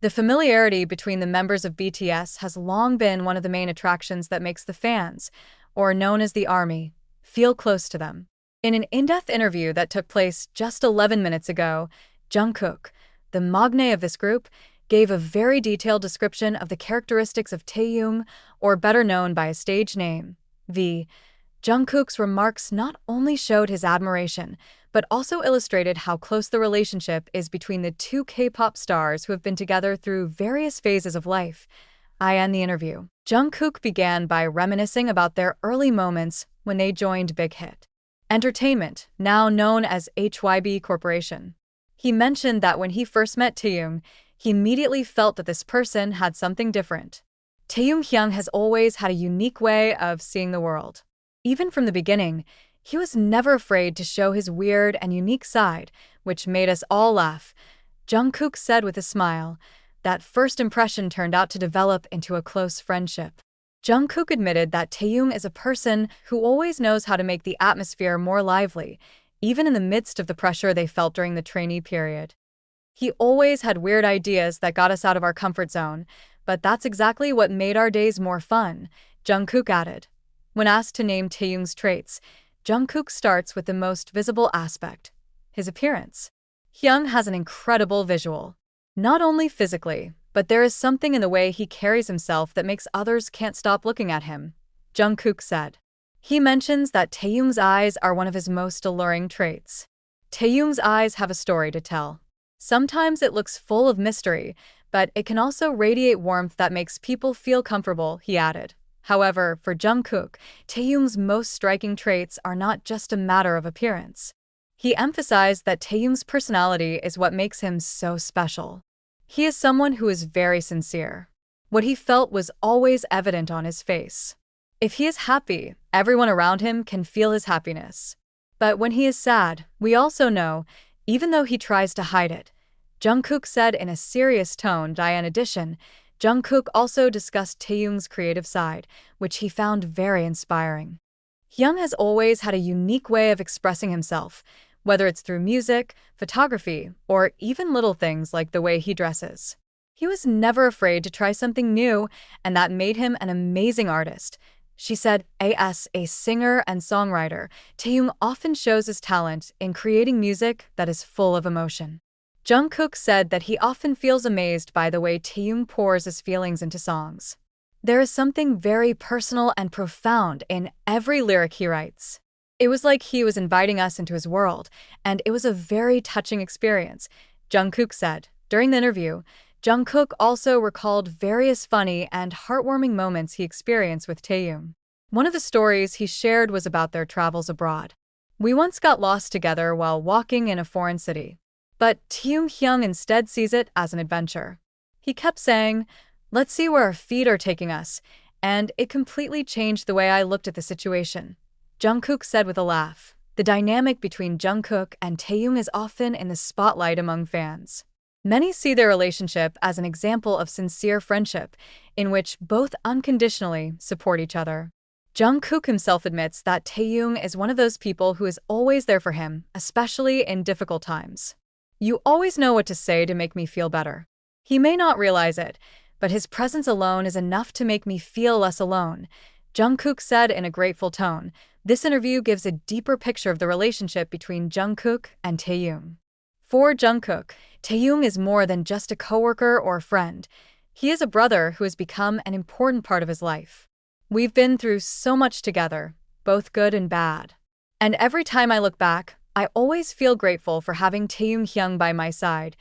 The familiarity between the members of BTS has long been one of the main attractions that makes the fans, or known as the ARMY, feel close to them. In an in-depth interview that took place just 11 minutes ago, Jungkook, the magnate of this group, gave a very detailed description of the characteristics of Taehyung, or better known by his stage name, V. Jungkook's remarks not only showed his admiration, but also illustrated how close the relationship is between the two K-pop stars who have been together through various phases of life. In the interview, Jungkook began by reminiscing about their early moments when they joined Big Hit Entertainment, now known as HYB Corporation. He mentioned that when he first met Taehyung, he immediately felt that this person had something different. Taehyung has always had a unique way of seeing the world. Even from the beginning, he was never afraid to show his weird and unique side, which made us all laugh. Jungkook said with a smile. That first impression turned out to develop into a close friendship. Jungkook admitted that Taehyung is a person who always knows how to make the atmosphere more lively, even in the midst of the pressure they felt during the trainee period. He always had weird ideas that got us out of our comfort zone, but that's exactly what made our days more fun, Jungkook added. When asked to name Taehyung's traits, Jungkook starts with the most visible aspect, his appearance. Hyung has an incredible visual. Not only physically, but there is something in the way he carries himself that makes others can't stop looking at him, Jungkook said. He mentions that Taehyung's eyes are one of his most alluring traits. Taehyung's eyes have a story to tell. Sometimes it looks full of mystery, but it can also radiate warmth that makes people feel comfortable, he added. However, for Jungkook, Taehyung's most striking traits are not just a matter of appearance. He emphasized that Taehyung's personality is what makes him so special. He is someone who is very sincere. What he felt was always evident on his face. If he is happy, everyone around him can feel his happiness. But when he is sad, we also know, even though he tries to hide it, Jungkook said in a serious tone. In addition, Jungkook also discussed Taehyung's creative side, which he found very inspiring. Hyung has always had a unique way of expressing himself, whether it's through music, photography, or even little things like the way he dresses. He was never afraid to try something new, and that made him an amazing artist. She said, as a singer and songwriter, Taehyung often shows his talent in creating music that is full of emotion. Jungkook said that he often feels amazed by the way Taehyung pours his feelings into songs. There is something very personal and profound in every lyric he writes. It was like he was inviting us into his world, and it was a very touching experience, Jungkook said. During the interview, Jungkook also recalled various funny and heartwarming moments he experienced with Taehyung. One of the stories he shared was about their travels abroad. We once got lost together while walking in a foreign city. But Taehyung instead sees it as an adventure. He kept saying, "Let's see where our feet are taking us," and it completely changed the way I looked at the situation, Jungkook said with a laugh. The dynamic between Jungkook and Taehyung is often in the spotlight among fans. Many see their relationship as an example of sincere friendship, in which both unconditionally support each other. Jungkook himself admits that Taehyung is one of those people who is always there for him, especially in difficult times. "You always know what to say to make me feel better." He may not realize it, but his presence alone is enough to make me feel less alone, Jungkook said in a grateful tone. This interview gives a deeper picture of the relationship between Jungkook and Taehyung. For Jungkook, Taehyung is more than just a coworker or a friend. He is a brother who has become an important part of his life. We've been through so much together, both good and bad. And every time I look back, I always feel grateful for having Taehyung by my side,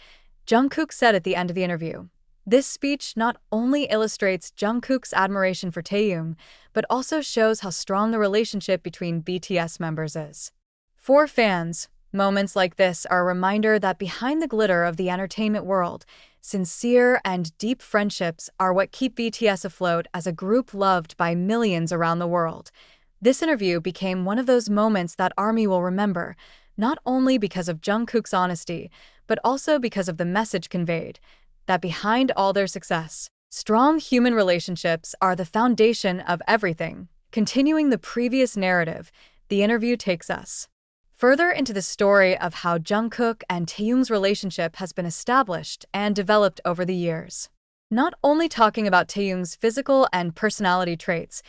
Jungkook said at the end of the interview. This speech not only illustrates Jungkook's admiration for Taehyung, but also shows how strong the relationship between BTS members is. For fans, moments like this are a reminder that behind the glitter of the entertainment world, sincere and deep friendships are what keep BTS afloat as a group loved by millions around the world. This interview became one of those moments that ARMY will remember, not only because of Jungkook's honesty, but also because of the message conveyed, that behind all their success, strong human relationships are the foundation of everything. Continuing the previous narrative, the interview takes us further into the story of how Jungkook and Taehyung's relationship has been established and developed over the years. Not only talking about Taehyung's physical and personality traits,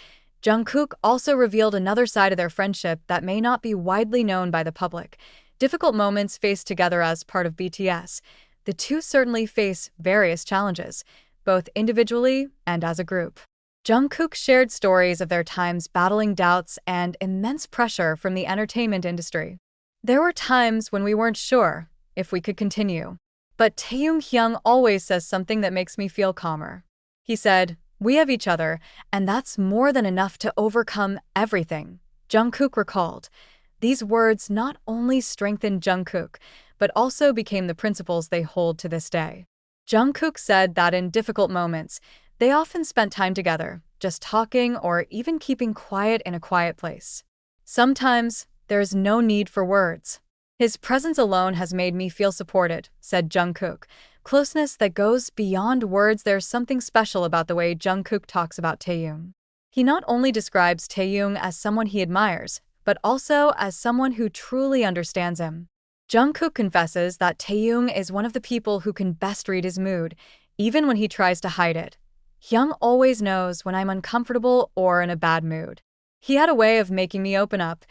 Jungkook also revealed another side of their friendship that may not be widely known by the public. Difficult moments faced together as part of BTS. The two certainly face various challenges, both individually and as a group. Jungkook shared stories of their times battling doubts and immense pressure from the entertainment industry. There were times when we weren't sure if we could continue. But Taehyung always says something that makes me feel calmer. He said, "We have each other, and that's more than enough to overcome everything," Jungkook recalled. These words not only strengthened Jungkook, but also became the principles they hold to this day. Jungkook said that in difficult moments, they often spent time together, just talking or even keeping quiet in a quiet place. "Sometimes, there's no need for words. His presence alone has made me feel supported," said Jungkook. Closeness that goes beyond words. There's something special about the way Jungkook talks about Taehyung. He not only describes Taehyung as someone he admires, but also as someone who truly understands him. Jungkook confesses that Taehyung is one of the people who can best read his mood, even when he tries to hide it. "Hyung always knows when I'm uncomfortable or in a bad mood. He had a way of making me open up,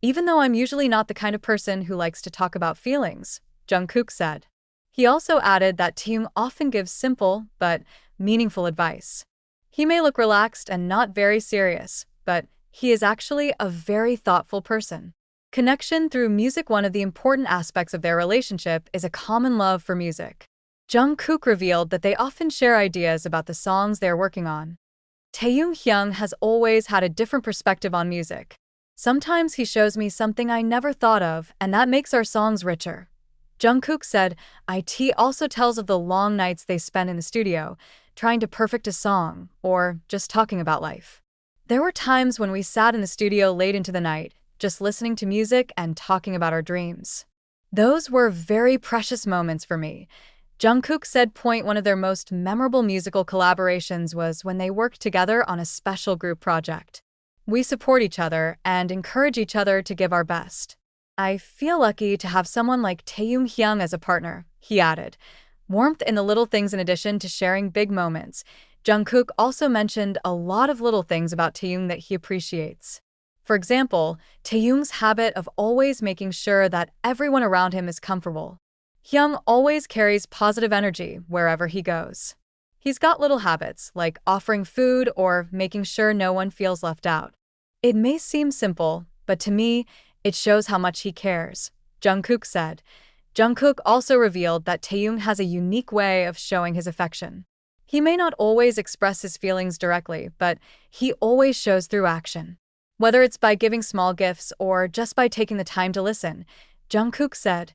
even though I'm usually not the kind of person who likes to talk about feelings," Jungkook said. He also added that Taehyung often gives simple but meaningful advice. "He may look relaxed and not very serious, but he is actually a very thoughtful person." Connection through music. One of the important aspects of their relationship is a common love for music. Jungkook revealed that they often share ideas about the songs they're working on. Taehyung has always had a different perspective on music. "Sometimes he shows me something I never thought of, and that makes our songs richer," Jungkook said. It also tells of the long nights they spent in the studio, trying to perfect a song, or just talking about life. "There were times when we sat in the studio late into the night, just listening to music and talking about our dreams. Those were very precious moments for me," Jungkook said. One of their most memorable musical collaborations was when they worked together on a special group project. "We support each other and encourage each other to give our best. I feel lucky to have someone like Taehyung as a partner," he added. Warmth in the little things. In addition to sharing big moments, Jungkook also mentioned a lot of little things about Taehyung that he appreciates. For example, Taehyung's habit of always making sure that everyone around him is comfortable. "Hyung always carries positive energy wherever he goes. He's got little habits, like offering food or making sure no one feels left out. It may seem simple, but to me, it shows how much he cares," Jungkook said. Jungkook also revealed that Taehyung has a unique way of showing his affection. He may not always express his feelings directly, but he always shows through action. Whether it's by giving small gifts or just by taking the time to listen, Jungkook said.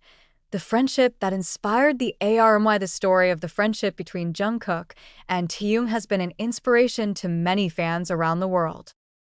The friendship that inspired the ARMY. The story of the friendship between Jungkook and Taehyung has been an inspiration to many fans around the world.